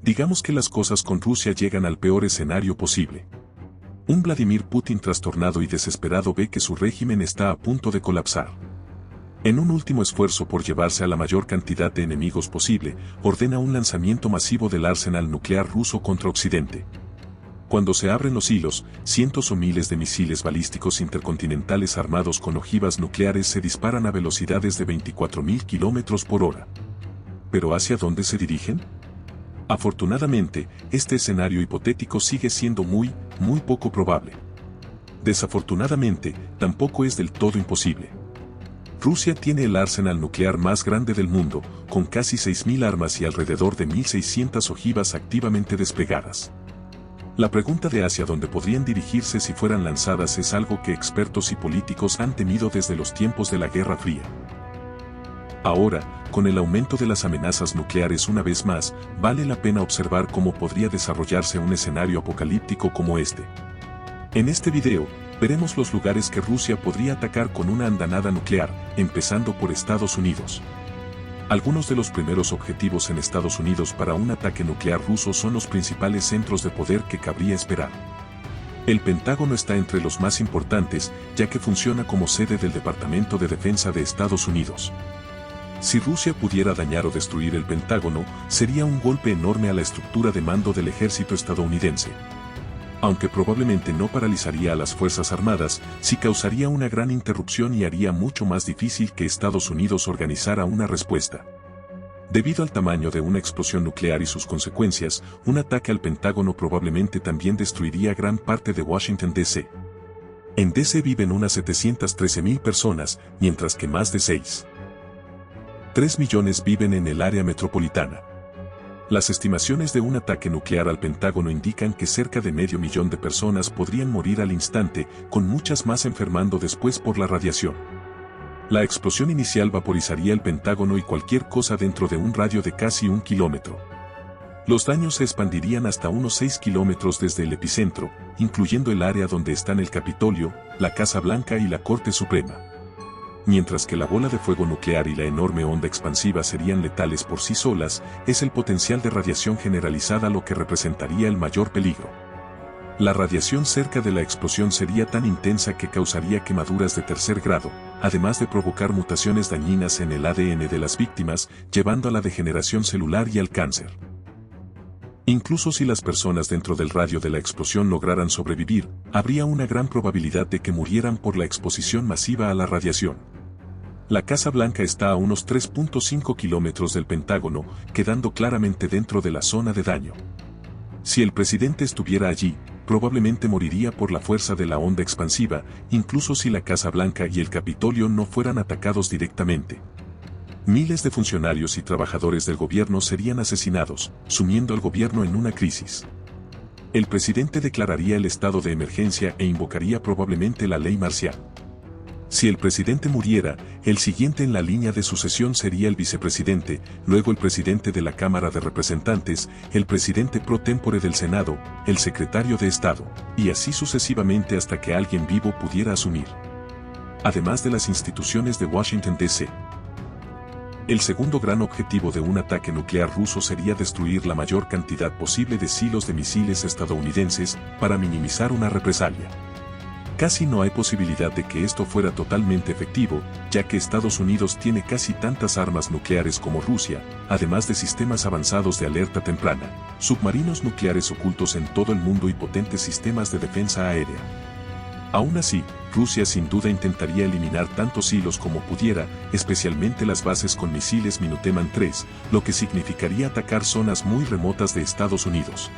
Digamos que las cosas con Rusia llegan al peor escenario posible. Un Vladimir Putin trastornado y desesperado ve que su régimen está a punto de colapsar. En un último esfuerzo por llevarse a la mayor cantidad de enemigos posible, ordena un lanzamiento masivo del arsenal nuclear ruso contra Occidente. Cuando se abren los hilos, cientos o miles de misiles balísticos intercontinentales armados con ojivas nucleares se disparan a velocidades de 24.000 kilómetros por hora. ¿Pero hacia dónde se dirigen? Afortunadamente, este escenario hipotético sigue siendo muy poco probable. Desafortunadamente, tampoco es del todo imposible. Rusia tiene el arsenal nuclear más grande del mundo, con casi 6.000 armas y alrededor de 1.600 ojivas activamente desplegadas. La pregunta de hacia dónde podrían dirigirse si fueran lanzadas es algo que expertos y políticos han temido desde los tiempos de la Guerra Fría. Ahora, con el aumento de las amenazas nucleares una vez más, vale la pena observar cómo podría desarrollarse un escenario apocalíptico como este. En este video, veremos los lugares que Rusia podría atacar con una andanada nuclear, empezando por Estados Unidos. Algunos de los primeros objetivos en Estados Unidos para un ataque nuclear ruso son los principales centros de poder que cabría esperar. El Pentágono está entre los más importantes, ya que funciona como sede del Departamento de Defensa de Estados Unidos. Si Rusia pudiera dañar o destruir el Pentágono, sería un golpe enorme a la estructura de mando del ejército estadounidense. Aunque probablemente no paralizaría a las Fuerzas Armadas, sí causaría una gran interrupción y haría mucho más difícil que Estados Unidos organizara una respuesta. Debido al tamaño de una explosión nuclear y sus consecuencias, un ataque al Pentágono probablemente también destruiría gran parte de Washington, D.C. En D.C. viven unas 713.000 personas, mientras que más de 6,3 millones viven en el área metropolitana. Las estimaciones de un ataque nuclear al Pentágono indican que cerca de 500.000 de personas podrían morir al instante, con muchas más enfermando después por la radiación. La explosión inicial vaporizaría el Pentágono y cualquier cosa dentro de un radio de casi 1 kilómetro. Los daños se expandirían hasta unos 6 kilómetros desde el epicentro, incluyendo el área donde están el Capitolio, la Casa Blanca y la Corte Suprema. Mientras que la bola de fuego nuclear y la enorme onda expansiva serían letales por sí solas, es el potencial de radiación generalizada lo que representaría el mayor peligro. La radiación cerca de la explosión sería tan intensa que causaría quemaduras de tercer grado, además de provocar mutaciones dañinas en el ADN de las víctimas, llevando a la degeneración celular y al cáncer. Incluso si las personas dentro del radio de la explosión lograran sobrevivir, habría una gran probabilidad de que murieran por la exposición masiva a la radiación. La Casa Blanca está a unos 3.5 kilómetros del Pentágono, quedando claramente dentro de la zona de daño. Si el presidente estuviera allí, probablemente moriría por la fuerza de la onda expansiva, incluso si la Casa Blanca y el Capitolio no fueran atacados directamente. Miles de funcionarios y trabajadores del gobierno serían asesinados, sumiendo al gobierno en una crisis. El presidente declararía el estado de emergencia e invocaría probablemente la ley marcial. Si el presidente muriera, el siguiente en la línea de sucesión sería el vicepresidente, luego el presidente de la Cámara de Representantes, el presidente pro tempore del Senado, el secretario de Estado, y así sucesivamente hasta que alguien vivo pudiera asumir. Además de las instituciones de Washington, D.C. El segundo gran objetivo de un ataque nuclear ruso sería destruir la mayor cantidad posible de silos de misiles estadounidenses para minimizar una represalia. Casi no hay posibilidad de que esto fuera totalmente efectivo, ya que Estados Unidos tiene casi tantas armas nucleares como Rusia, además de sistemas avanzados de alerta temprana, submarinos nucleares ocultos en todo el mundo y potentes sistemas de defensa aérea. Aún así, Rusia sin duda intentaría eliminar tantos hilos como pudiera, especialmente las bases con misiles Minuteman III, lo que significaría atacar zonas muy remotas de Estados Unidos.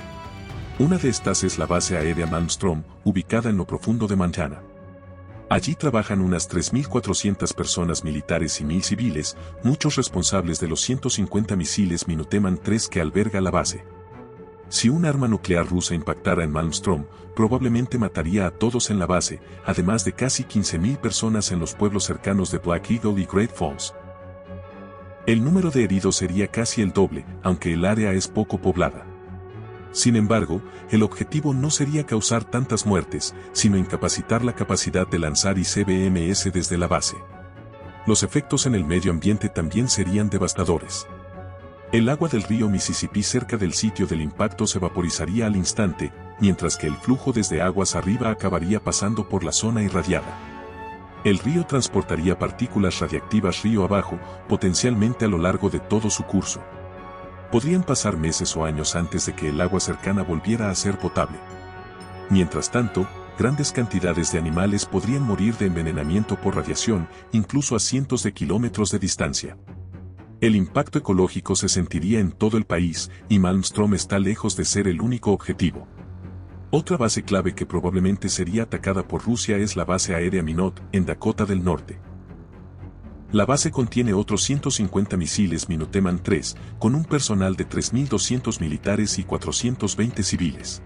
Una de estas es la base aérea Malmstrom, ubicada en lo profundo de Montana. Allí trabajan unas 3.400 personas militares y 1.000 civiles, muchos responsables de los 150 misiles Minuteman III que alberga la base. Si un arma nuclear rusa impactara en Malmstrom, probablemente mataría a todos en la base, además de casi 15.000 personas en los pueblos cercanos de Black Eagle y Great Falls. El número de heridos sería casi el doble, aunque el área es poco poblada. Sin embargo, el objetivo no sería causar tantas muertes, sino incapacitar la capacidad de lanzar ICBMs desde la base. Los efectos en el medio ambiente también serían devastadores. El agua del río Mississippi cerca del sitio del impacto se vaporizaría al instante, mientras que el flujo desde aguas arriba acabaría pasando por la zona irradiada. El río transportaría partículas radiactivas río abajo, potencialmente a lo largo de todo su curso. Podrían pasar meses o años antes de que el agua cercana volviera a ser potable. Mientras tanto, grandes cantidades de animales podrían morir de envenenamiento por radiación, incluso a cientos de kilómetros de distancia. El impacto ecológico se sentiría en todo el país, y Malmstrom está lejos de ser el único objetivo. Otra base clave que probablemente sería atacada por Rusia es la base aérea Minot, en Dakota del Norte. La base contiene otros 150 misiles Minuteman III, con un personal de 3.200 militares y 420 civiles.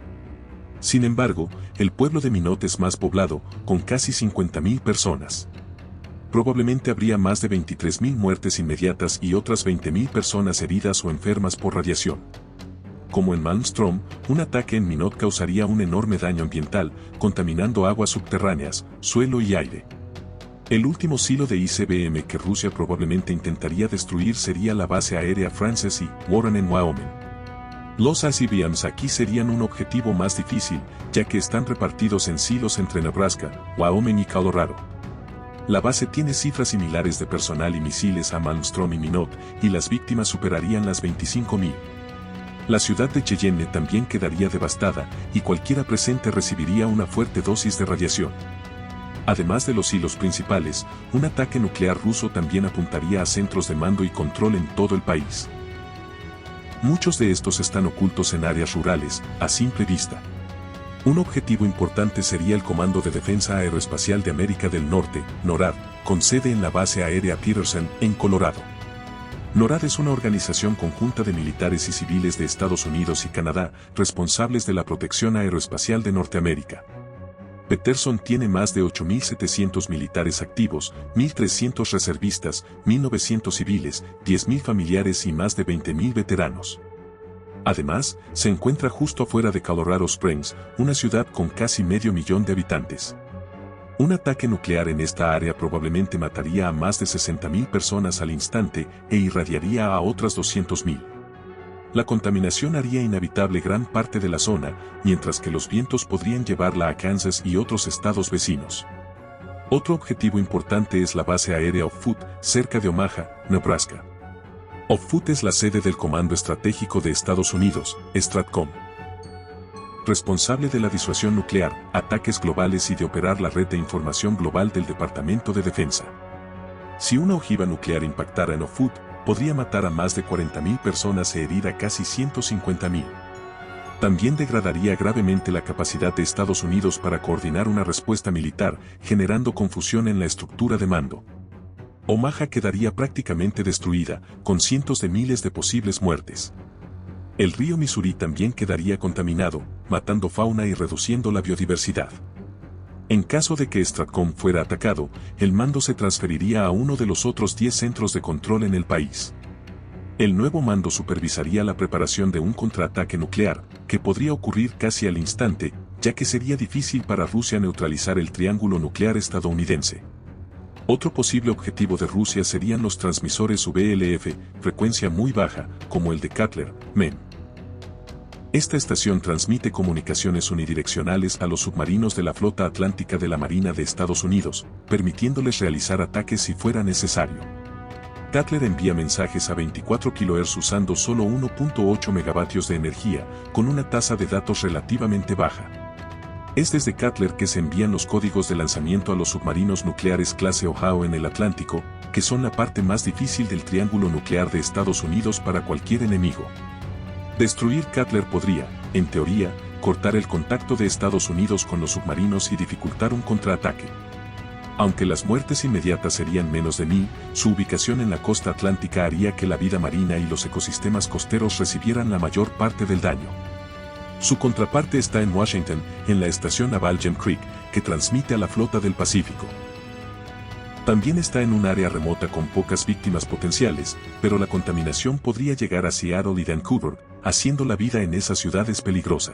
Sin embargo, el pueblo de Minot es más poblado, con casi 50.000 personas. Probablemente habría más de 23.000 muertes inmediatas y otras 20.000 personas heridas o enfermas por radiación. Como en Malmstrom, un ataque en Minot causaría un enorme daño ambiental, contaminando aguas subterráneas, suelo y aire. El último silo de ICBM que Rusia probablemente intentaría destruir sería la base aérea Francis E. Warren en Wyoming. Los ICBMs aquí serían un objetivo más difícil, ya que están repartidos en silos entre Nebraska, Wyoming y Colorado. La base tiene cifras similares de personal y misiles a Malmstrom y Minot, y las víctimas superarían las 25.000. La ciudad de Cheyenne también quedaría devastada, y cualquiera presente recibiría una fuerte dosis de radiación. Además de los hilos principales, un ataque nuclear ruso también apuntaría a centros de mando y control en todo el país. Muchos de estos están ocultos en áreas rurales, a simple vista. Un objetivo importante sería el Comando de Defensa Aeroespacial de América del Norte, NORAD, con sede en la base aérea Peterson, en Colorado. NORAD es una organización conjunta de militares y civiles de Estados Unidos y Canadá, responsables de la protección aeroespacial de Norteamérica. Peterson tiene más de 8.700 militares activos, 1.300 reservistas, 1.900 civiles, 10.000 familiares y más de 20.000 veteranos. Además, se encuentra justo afuera de Colorado Springs, una ciudad con casi 500.000 de habitantes. Un ataque nuclear en esta área probablemente mataría a más de 60.000 personas al instante e irradiaría a otras 200.000. La contaminación haría inhabitable gran parte de la zona, mientras que los vientos podrían llevarla a Kansas y otros estados vecinos. Otro objetivo importante es la base aérea Offutt, cerca de Omaha, Nebraska. Offutt es la sede del Comando Estratégico de Estados Unidos, STRATCOM. Responsable de la disuasión nuclear, ataques globales y de operar la red de información global del Departamento de Defensa. Si una ojiva nuclear impactara en Offutt, podría matar a más de 40.000 personas e herir a casi 150.000. También degradaría gravemente la capacidad de Estados Unidos para coordinar una respuesta militar, generando confusión en la estructura de mando. Omaha quedaría prácticamente destruida, con cientos de miles de posibles muertes. El río Missouri también quedaría contaminado, matando fauna y reduciendo la biodiversidad. En caso de que STRATCOM fuera atacado, el mando se transferiría a uno de los otros 10 centros de control en el país. El nuevo mando supervisaría la preparación de un contraataque nuclear, que podría ocurrir casi al instante, ya que sería difícil para Rusia neutralizar el triángulo nuclear estadounidense. Otro posible objetivo de Rusia serían los transmisores VLF, frecuencia muy baja, como el de Cutler, Men. Esta estación transmite comunicaciones unidireccionales a los submarinos de la flota atlántica de la Marina de Estados Unidos, permitiéndoles realizar ataques si fuera necesario. Cutler envía mensajes a 24 kHz usando solo 1.8 megavatios de energía, con una tasa de datos relativamente baja. Es desde Cutler que se envían los códigos de lanzamiento a los submarinos nucleares clase Ohio en el Atlántico, que son la parte más difícil del triángulo nuclear de Estados Unidos para cualquier enemigo. Destruir Cutler podría, en teoría, cortar el contacto de Estados Unidos con los submarinos y dificultar un contraataque. Aunque las muertes inmediatas serían menos de 1.000, su ubicación en la costa atlántica haría que la vida marina y los ecosistemas costeros recibieran la mayor parte del daño. Su contraparte está en Washington, en la estación naval Gem Creek, que transmite a la flota del Pacífico. También está en un área remota con pocas víctimas potenciales, pero la contaminación podría llegar a Seattle y Vancouver, haciendo la vida en esas ciudades peligrosa.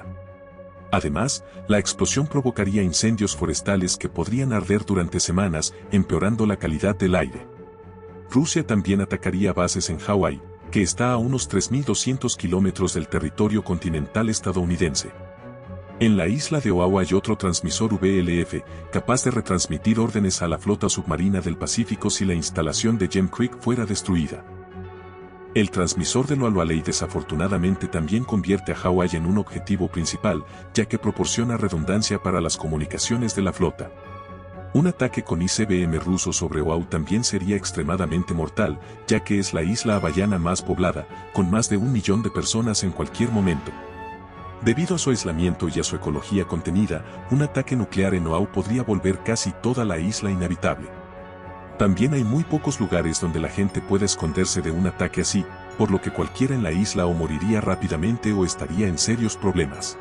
Además, la explosión provocaría incendios forestales que podrían arder durante semanas, empeorando la calidad del aire. Rusia también atacaría bases en Hawái, que está a unos 3.200 kilómetros del territorio continental estadounidense. En la isla de Oahu hay otro transmisor VLF, capaz de retransmitir órdenes a la flota submarina del Pacífico si la instalación de Gem Creek fuera destruida. El transmisor de Loaloalei desafortunadamente también convierte a Hawái en un objetivo principal, ya que proporciona redundancia para las comunicaciones de la flota. Un ataque con ICBM ruso sobre Oahu también sería extremadamente mortal, ya que es la isla hawaiana más poblada, con más de 1 millón de personas en cualquier momento. Debido a su aislamiento y a su ecología contenida, un ataque nuclear en Oahu podría volver casi toda la isla inhabitable. También hay muy pocos lugares donde la gente pueda esconderse de un ataque así, por lo que cualquiera en la isla o moriría rápidamente o estaría en serios problemas.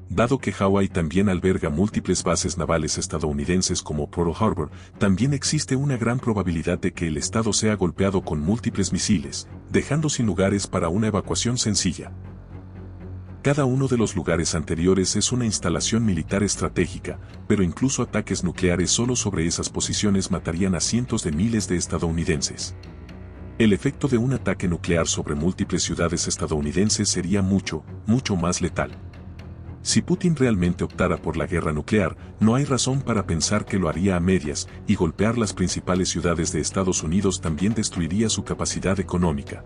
Dado que Hawái también alberga múltiples bases navales estadounidenses como Pearl Harbor, también existe una gran probabilidad de que el estado sea golpeado con múltiples misiles, dejando sin lugares para una evacuación sencilla. Cada uno de los lugares anteriores es una instalación militar estratégica, pero incluso ataques nucleares solo sobre esas posiciones matarían a cientos de miles de estadounidenses. El efecto de un ataque nuclear sobre múltiples ciudades estadounidenses sería mucho más letal. Si Putin realmente optara por la guerra nuclear, no hay razón para pensar que lo haría a medias, y golpear las principales ciudades de Estados Unidos también destruiría su capacidad económica.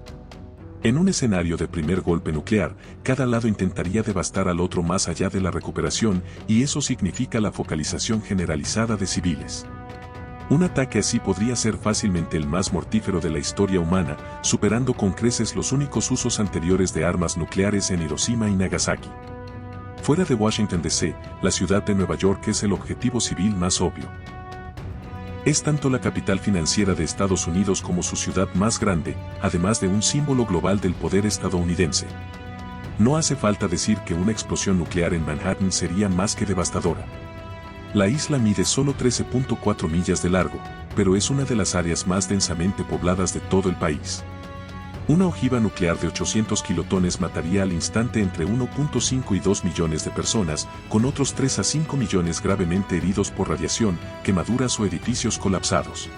En un escenario de primer golpe nuclear, cada lado intentaría devastar al otro más allá de la recuperación, y eso significa la focalización generalizada de civiles. Un ataque así podría ser fácilmente el más mortífero de la historia humana, superando con creces los únicos usos anteriores de armas nucleares en Hiroshima y Nagasaki. Fuera de Washington D.C., la ciudad de Nueva York es el objetivo civil más obvio. Es tanto la capital financiera de Estados Unidos como su ciudad más grande, además de un símbolo global del poder estadounidense. No hace falta decir que una explosión nuclear en Manhattan sería más que devastadora. La isla mide solo 13.4 millas de largo, pero es una de las áreas más densamente pobladas de todo el país. Una ojiva nuclear de 800 kilotones mataría al instante entre 1.5 y 2 millones de personas, con otros 3 a 5 millones gravemente heridos por radiación, quemaduras o edificios colapsados.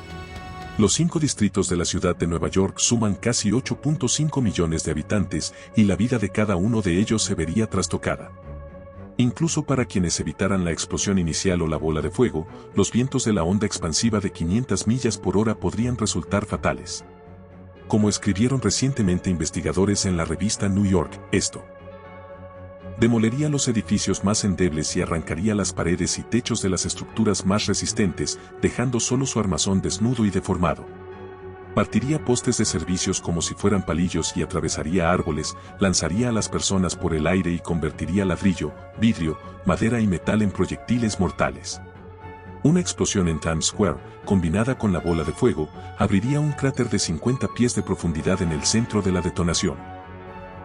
Los 5 distritos de la ciudad de Nueva York suman casi 8.5 millones de habitantes, y la vida de cada uno de ellos se vería trastocada. Incluso para quienes evitaran la explosión inicial o la bola de fuego, los vientos de la onda expansiva de 500 millas por hora podrían resultar fatales. Como escribieron recientemente investigadores en la revista New York, esto demolería los edificios más endebles y arrancaría las paredes y techos de las estructuras más resistentes, dejando solo su armazón desnudo y deformado. Partiría postes de servicios como si fueran palillos y atravesaría árboles, lanzaría a las personas por el aire y convertiría ladrillo, vidrio, madera y metal en proyectiles mortales. Una explosión en Times Square, combinada con la bola de fuego, abriría un cráter de 50 pies de profundidad en el centro de la detonación.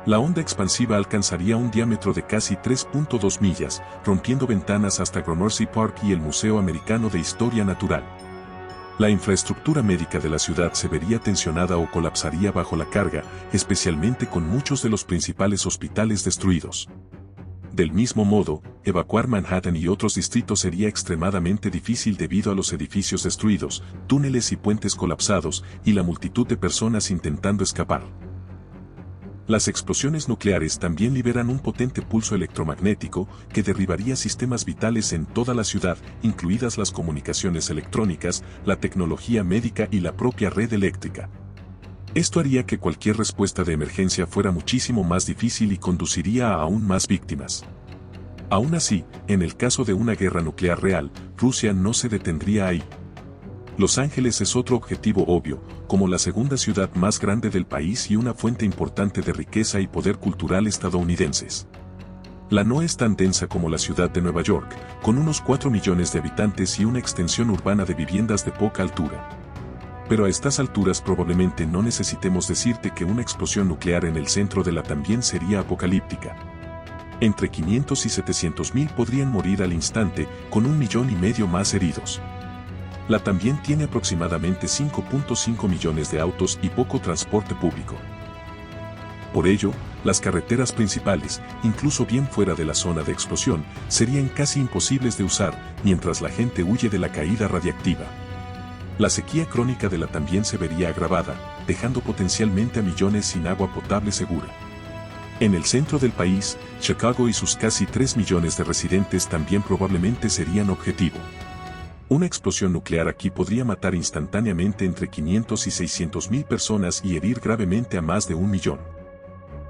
La onda expansiva alcanzaría un diámetro de casi 3.2 millas, rompiendo ventanas hasta Gramercy Park y el Museo Americano de Historia Natural. La infraestructura médica de la ciudad se vería tensionada o colapsaría bajo la carga, especialmente con muchos de los principales hospitales destruidos. Del mismo modo, evacuar Manhattan y otros distritos sería extremadamente difícil debido a los edificios destruidos, túneles y puentes colapsados, y la multitud de personas intentando escapar. Las explosiones nucleares también liberan un potente pulso electromagnético que derribaría sistemas vitales en toda la ciudad, incluidas las comunicaciones electrónicas, la tecnología médica y la propia red eléctrica. Esto haría que cualquier respuesta de emergencia fuera muchísimo más difícil y conduciría a aún más víctimas. Aún así, en el caso de una guerra nuclear real, Rusia no se detendría ahí. Los Ángeles es otro objetivo obvio, como la segunda ciudad más grande del país y una fuente importante de riqueza y poder cultural estadounidenses. La no es tan densa como la ciudad de Nueva York, con unos 4 millones de habitantes y una extensión urbana de viviendas de poca altura. Pero a estas alturas probablemente no necesitemos decirte que una explosión nuclear en el centro de la también sería apocalíptica. Entre 500 y 700 mil podrían morir al instante, con 1,5 millones más heridos. La también tiene aproximadamente 5.5 millones de autos y poco transporte público. Por ello, las carreteras principales, incluso bien fuera de la zona de explosión, serían casi imposibles de usar, mientras la gente huye de la caída radiactiva. La sequía crónica de la también se vería agravada, dejando potencialmente a millones sin agua potable segura. En el centro del país, Chicago y sus casi 3 millones de residentes también probablemente serían objetivo. Una explosión nuclear aquí podría matar instantáneamente entre 500 y 600 mil personas y herir gravemente a más de 1 millón.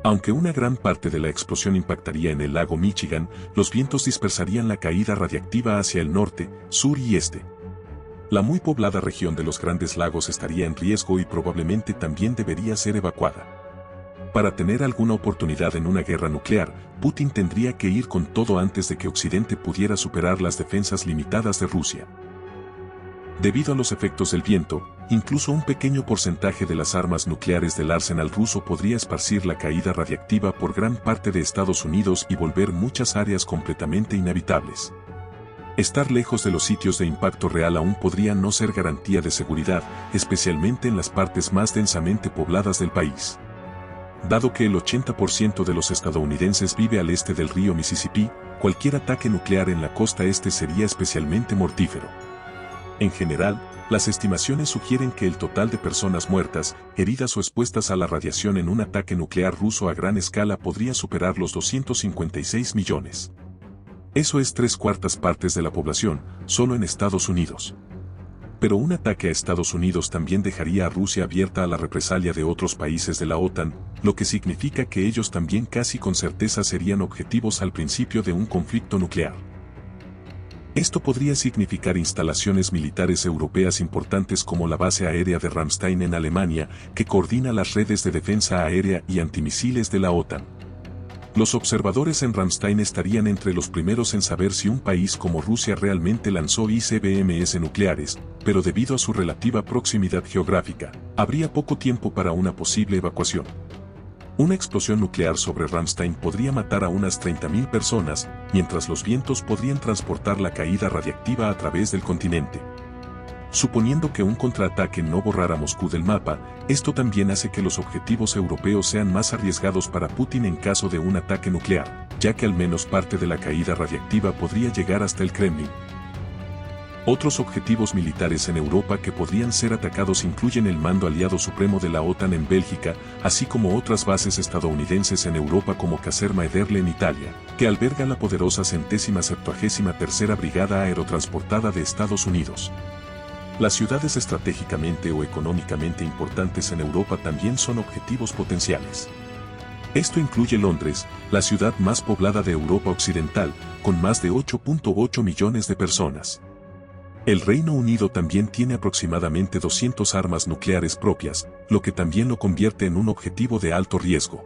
Aunque una gran parte de la explosión impactaría en el lago Michigan, los vientos dispersarían la caída radiactiva hacia el norte, sur y este. La muy poblada región de los Grandes Lagos estaría en riesgo y probablemente también debería ser evacuada. Para tener alguna oportunidad en una guerra nuclear, Putin tendría que ir con todo antes de que Occidente pudiera superar las defensas limitadas de Rusia. Debido a los efectos del viento, incluso un pequeño porcentaje de las armas nucleares del arsenal ruso podría esparcir la caída radiactiva por gran parte de Estados Unidos y volver muchas áreas completamente inhabitables. Estar lejos de los sitios de impacto real aún podría no ser garantía de seguridad, especialmente en las partes más densamente pobladas del país. Dado que el 80% de los estadounidenses vive al este del río Mississippi, cualquier ataque nuclear en la costa este sería especialmente mortífero. En general, las estimaciones sugieren que el total de personas muertas, heridas o expuestas a la radiación en un ataque nuclear ruso a gran escala podría superar los 256 millones. Eso es 3/4 partes de la población, solo en Estados Unidos. Pero un ataque a Estados Unidos también dejaría a Rusia abierta a la represalia de otros países de la OTAN, lo que significa que ellos también casi con certeza serían objetivos al principio de un conflicto nuclear. Esto podría significar instalaciones militares europeas importantes como la base aérea de Ramstein en Alemania, que coordina las redes de defensa aérea y antimisiles de la OTAN. Los observadores en Ramstein estarían entre los primeros en saber si un país como Rusia realmente lanzó ICBMs nucleares, pero debido a su relativa proximidad geográfica, habría poco tiempo para una posible evacuación. Una explosión nuclear sobre Ramstein podría matar a unas 30.000 personas, mientras los vientos podrían transportar la caída radiactiva a través del continente. Suponiendo que un contraataque no borrara Moscú del mapa, esto también hace que los objetivos europeos sean más arriesgados para Putin en caso de un ataque nuclear, ya que al menos parte de la caída radiactiva podría llegar hasta el Kremlin. Otros objetivos militares en Europa que podrían ser atacados incluyen el Mando Aliado Supremo de la OTAN en Bélgica, así como otras bases estadounidenses en Europa como Caserma Ederle en Italia, que alberga la poderosa 173ª Brigada Aerotransportada de Estados Unidos. Las ciudades estratégicamente o económicamente importantes en Europa también son objetivos potenciales. Esto incluye Londres, la ciudad más poblada de Europa Occidental, con más de 8.8 millones de personas. El Reino Unido también tiene aproximadamente 200 armas nucleares propias, lo que también lo convierte en un objetivo de alto riesgo.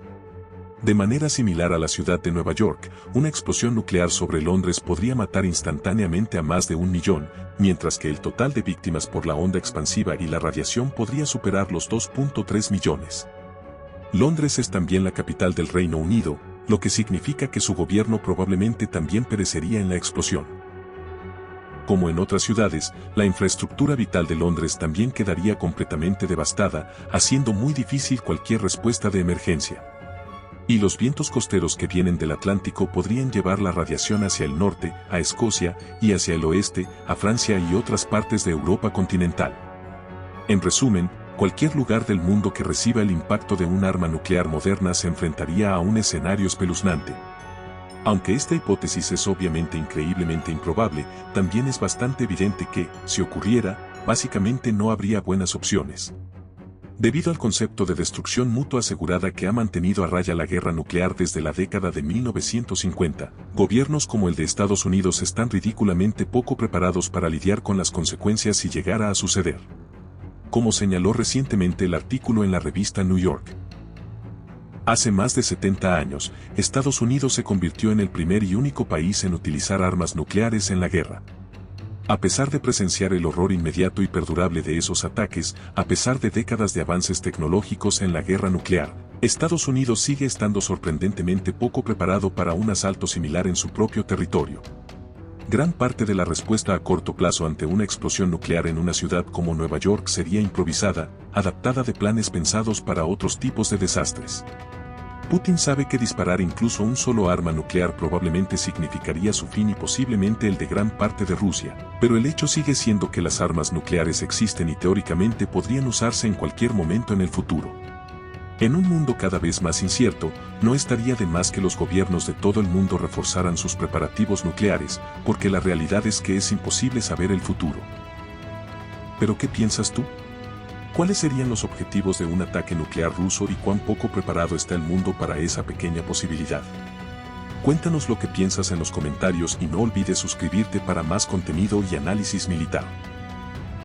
De manera similar a la ciudad de Nueva York, una explosión nuclear sobre Londres podría matar instantáneamente a más de 1 millón, mientras que el total de víctimas por la onda expansiva y la radiación podría superar los 2.3 millones. Londres es también la capital del Reino Unido, lo que significa que su gobierno probablemente también perecería en la explosión. Como en otras ciudades, la infraestructura vital de Londres también quedaría completamente devastada, haciendo muy difícil cualquier respuesta de emergencia. Y los vientos costeros que vienen del Atlántico podrían llevar la radiación hacia el norte, a Escocia, y hacia el oeste, a Francia y otras partes de Europa continental. En resumen, cualquier lugar del mundo que reciba el impacto de un arma nuclear moderna se enfrentaría a un escenario espeluznante. Aunque esta hipótesis es obviamente increíblemente improbable, también es bastante evidente que, si ocurriera, básicamente no habría buenas opciones. Debido al concepto de destrucción mutua asegurada que ha mantenido a raya la guerra nuclear desde la década de 1950, gobiernos como el de Estados Unidos están ridículamente poco preparados para lidiar con las consecuencias si llegara a suceder. Como señaló recientemente el artículo en la revista New York. Hace más de 70 años, Estados Unidos se convirtió en el primer y único país en utilizar armas nucleares en la guerra. A pesar de presenciar el horror inmediato y perdurable de esos ataques, a pesar de décadas de avances tecnológicos en la guerra nuclear, Estados Unidos sigue estando sorprendentemente poco preparado para un asalto similar en su propio territorio. Gran parte de la respuesta a corto plazo ante una explosión nuclear en una ciudad como Nueva York sería improvisada, adaptada de planes pensados para otros tipos de desastres. Putin sabe que disparar incluso un solo arma nuclear probablemente significaría su fin y posiblemente el de gran parte de Rusia, pero el hecho sigue siendo que las armas nucleares existen y teóricamente podrían usarse en cualquier momento en el futuro. En un mundo cada vez más incierto, no estaría de más que los gobiernos de todo el mundo reforzaran sus preparativos nucleares, porque la realidad es que es imposible saber el futuro. ¿Pero qué piensas tú? ¿Cuáles serían los objetivos de un ataque nuclear ruso y cuán poco preparado está el mundo para esa pequeña posibilidad? Cuéntanos lo que piensas en los comentarios y no olvides suscribirte para más contenido y análisis militar.